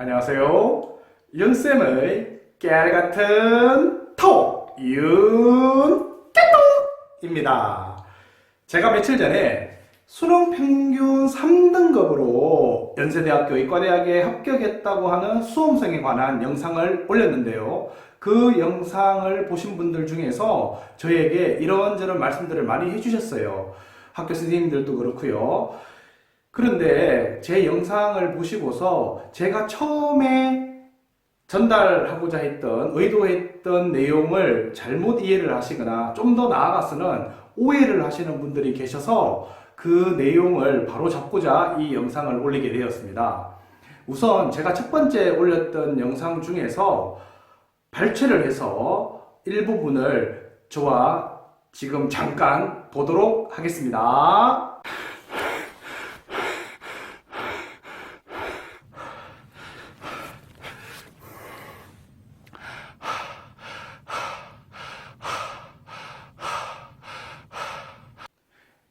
안녕하세요. 윤쌤의 깨알같은 톡 윤깨톡입니다. 제가 며칠 전에 수능 평균 3등급으로 연세대학교 의과대학에 합격했다고 하는 수험생에 관한 영상을 올렸는데요. 그 영상을 보신 분들 중에서 저에게 이런저런 말씀들을 많이 해주셨어요. 학교 선생님들도 그렇고요. 그런데 제 영상을 보시고서 제가 처음에 전달하고자 했던, 의도했던 내용을 잘못 이해를 하시거나 좀 더 나아가서는 오해를 하시는 분들이 계셔서 그 내용을 바로 잡고자 이 영상을 올리게 되었습니다. 우선 제가 첫 번째 올렸던 영상 중에서 발췌를 해서 일부분을 저와 지금 잠깐 보도록 하겠습니다.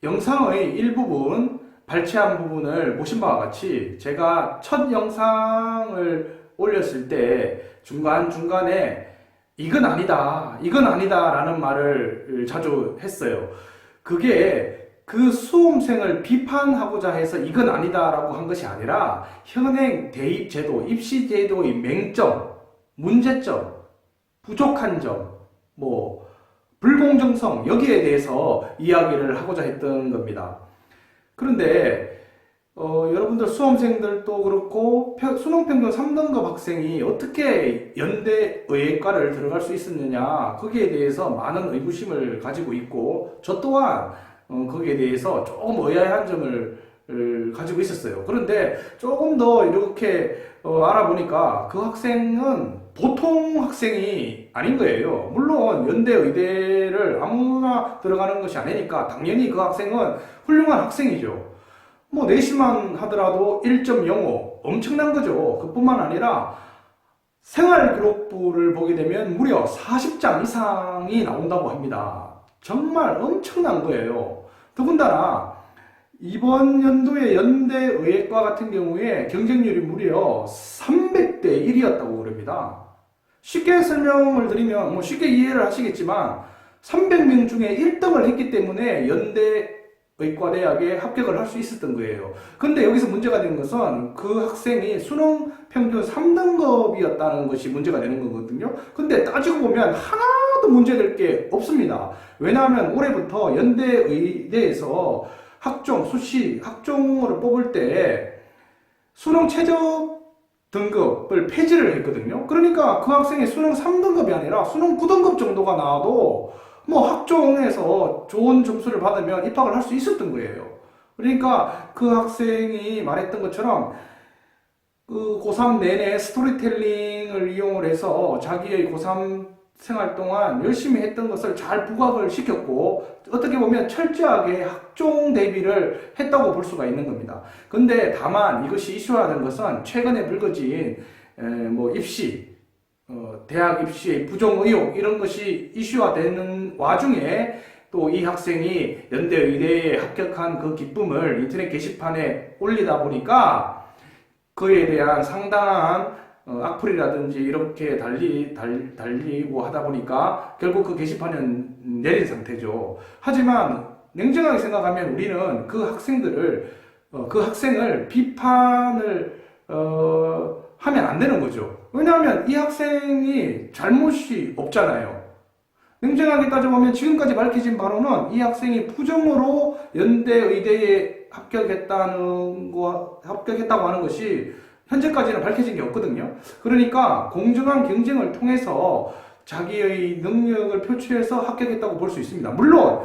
영상의 일부분, 발췌한 부분을 보신 바와 같이 제가 첫 영상을 올렸을 때 중간중간에 이건 아니다, 이건 아니다 라는 말을 자주 했어요. 그게 그 수험생을 비판하고자 해서 이건 아니다 라고 한 것이 아니라 현행 대입제도, 입시제도의 맹점, 문제점, 부족한 점, 불공정성, 여기에 대해서 이야기를 하고자 했던 겁니다. 그런데 여러분들 수험생들도 그렇고 수능 평균 3등급 학생이 어떻게 연대의예과를 들어갈 수 있었느냐, 거기에 대해서 많은 의구심을 가지고 있고 저 또한 거기에 대해서 조금 의아한 점을 가지고 있었어요. 그런데 조금 더 이렇게 알아보니까 그 학생은 보통 학생이 아닌 거예요. 물론 연대 의대를 아무나 들어가는 것이 아니니까 당연히 그 학생은 훌륭한 학생이죠. 내신만 하더라도 1.05 엄청난 거죠. 그뿐만 아니라 생활기록부를 보게 되면 무려 40장 이상이 나온다고 합니다. 정말 엄청난 거예요. 더군다나 이번 연도의 연대의예과 같은 경우에 경쟁률이 무려 300대 1이었다고 그럽니다. 쉽게 설명을 드리면 쉽게 이해를 하시겠지만 300명 중에 1등을 했기 때문에 연대의과대학에 합격을 할 수 있었던 거예요. 근데 여기서 문제가 되는 것은 그 학생이 수능 평균 3등급이었다는 것이 문제가 되는 거거든요. 근데 따지고 보면 하나도 문제될 게 없습니다. 왜냐하면 올해부터 연대의대에서 학종, 수시, 학종을 뽑을 때 수능 최저 등급을 폐지를 했거든요. 그러니까 그 학생이 수능 3등급이 아니라 수능 9등급 정도가 나와도 학종에서 좋은 점수를 받으면 입학을 할 수 있었던 거예요. 그러니까 그 학생이 말했던 것처럼 그 고3 내내 스토리텔링을 이용을 해서 자기의 고3 생활 동안 열심히 했던 것을 잘 부각을 시켰고 어떻게 보면 철저하게 학종 대비를 했다고 볼 수가 있는 겁니다. 근데 다만 이것이 이슈화된 것은 최근에 불거진 입시, 대학 입시의 부정 의혹 이런 것이 이슈화되는 와중에 또 이 학생이 연대의대에 합격한 그 기쁨을 인터넷 게시판에 올리다 보니까 그에 대한 상당한 악플이라든지 이렇게 달리고 하다 보니까 결국 그 게시판은 내린 상태죠. 하지만 냉정하게 생각하면 우리는 그 학생을 비판을 하면 안 되는 거죠. 왜냐하면 이 학생이 잘못이 없잖아요. 냉정하게 따져보면 지금까지 밝혀진 바로는 이 학생이 부정으로 연대의대에 합격했다고 하는 것이 현재까지는 밝혀진 게 없거든요. 그러니까 공정한 경쟁을 통해서 자기의 능력을 표출해서 합격했다고 볼 수 있습니다. 물론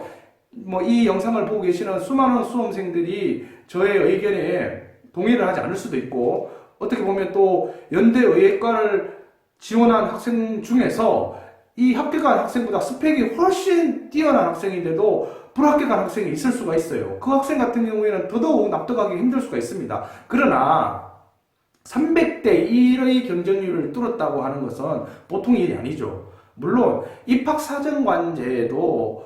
이 영상을 보고 계시는 수많은 수험생들이 저의 의견에 동의를 하지 않을 수도 있고 어떻게 보면 또 연대의예과를 지원한 학생 중에서 이 합격한 학생보다 스펙이 훨씬 뛰어난 학생인데도 불합격한 학생이 있을 수가 있어요. 그 학생 같은 경우에는 더더욱 납득하기 힘들 수가 있습니다. 그러나 300대 1의 경쟁률을 뚫었다고 하는 것은 보통 일이 아니죠. 물론 입학사정관제도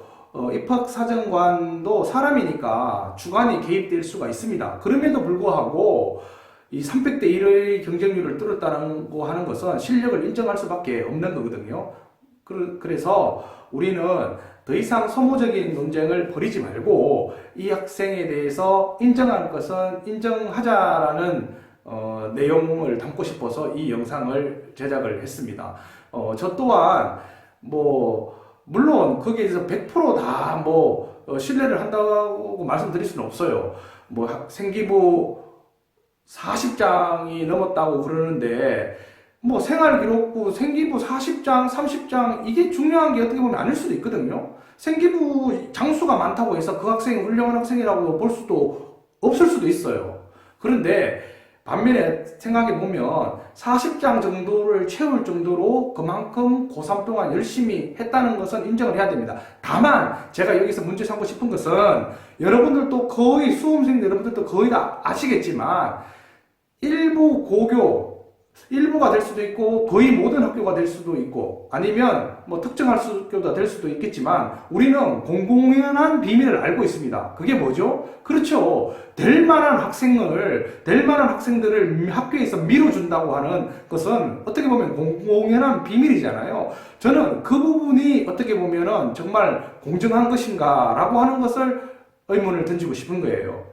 입학사정관도 사람이니까 주관이 개입될 수가 있습니다. 그럼에도 불구하고 이 300대 1의 경쟁률을 뚫었다는 거 하는 것은 실력을 인정할 수밖에 없는 거거든요. 그래서 우리는 더 이상 소모적인 논쟁을 벌이지 말고 이 학생에 대해서 인정하는 것은 인정하자라는 내용을 담고 싶어서 이 영상을 제작을 했습니다. 저 또한 물론 거기에 대해서 100%다 신뢰를 한다고 말씀드릴 수는 없어요. 생기부 40장이 넘었다고 그러는데 생활기록부 생기부 40장, 30장 이게 중요한 게 어떻게 보면 아닐 수도 있거든요. 생기부 장수가 많다고 해서 그 학생이 훌륭한 학생이라고 볼 수도 없을 수도 있어요. 그런데 반면에 생각해보면 40장 정도를 채울 정도로 그만큼 고3 동안 열심히 했다는 것은 인정을 해야 됩니다. 다만 제가 여기서 문제 삼고 싶은 것은 여러분들도 거의 수험생 여러분들도 거의 다 아시겠지만 일부 고교 일부가 될 수도 있고 거의 모든 학교가 될 수도 있고 아니면 특정 학교가 될 수도 있겠지만 우리는 공공연한 비밀을 알고 있습니다. 그게 뭐죠? 그렇죠. 될 만한 학생들을 학교에서 밀어준다고 하는 것은 어떻게 보면 공공연한 비밀이잖아요. 저는 그 부분이 어떻게 보면은 정말 공정한 것인가 라고 하는 것을 의문을 던지고 싶은 거예요.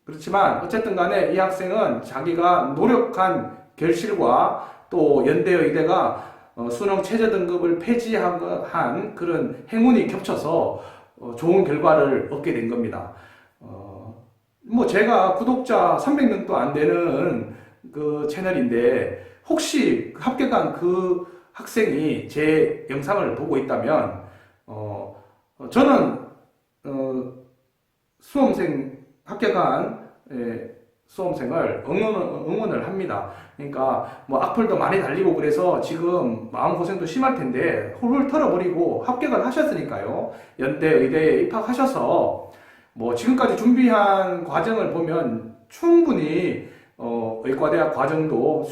그렇지만 어쨌든 간에 이 학생은 자기가 노력한 결실과 또 연대의대가 수능 최저 등급을 폐지한 그런 행운이 겹쳐서 좋은 결과를 얻게 된 겁니다. 제가 구독자 300명도 안 되는 그 채널인데 혹시 합격한 그 학생이 제 영상을 보고 있다면 저는 수험생 합격한 수험생을 응원을 합니다. 그러니까 악플도 많이 달리고 그래서 지금 마음고생도 심할 텐데 훌훌 털어버리고 합격을 하셨으니까요. 연대 의대에 입학하셔서 지금까지 준비한 과정을 보면 충분히 의과대학 과정도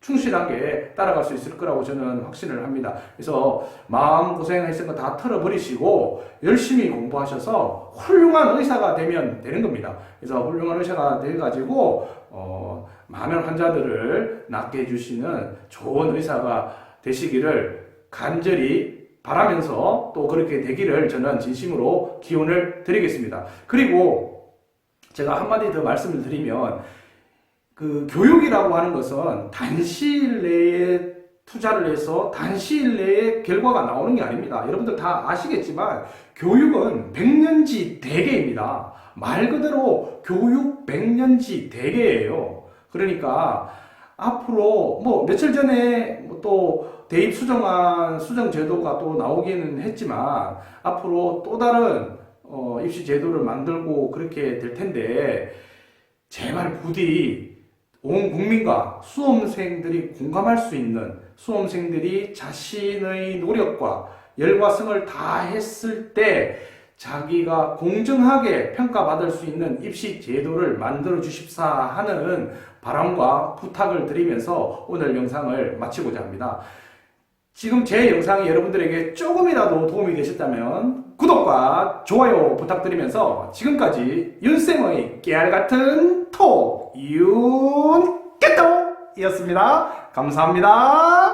충실하게 따라갈 수 있을 거라고 저는 확신을 합니다. 그래서 마음고생하신 거 다 털어버리시고 열심히 공부하셔서 훌륭한 의사가 되면 되는 겁니다. 그래서 훌륭한 의사가 돼가지고 많은 환자들을 낫게 해주시는 좋은 의사가 되시기를 간절히 바라면서 또 그렇게 되기를 저는 진심으로 기원을 드리겠습니다. 그리고 제가 한마디 더 말씀을 드리면 그 교육이라고 하는 것은 단시일 내에 투자를 해서 단시일 내에 결과가 나오는 게 아닙니다. 여러분들 다 아시겠지만 교육은 백년지 대계입니다. 말 그대로 교육 백년지 대계예요. 그러니까 앞으로 며칠 전에 또 대입 수정안 수정 제도가 또 나오기는 했지만 앞으로 또 다른 입시 제도를 만들고 그렇게 될 텐데 제발 부디 온 국민과 수험생들이 공감할 수 있는 수험생들이 자신의 노력과 열과 성을 다했을 때 자기가 공정하게 평가받을 수 있는 입시 제도를 만들어 주십사 하는 바람과 부탁을 드리면서 오늘 영상을 마치고자 합니다. 지금 제 영상이 여러분들에게 조금이라도 도움이 되셨다면 구독과 좋아요 부탁드리면서 지금까지 윤쌤의 깨알같은 톡 윤깨톡이었습니다. 감사합니다.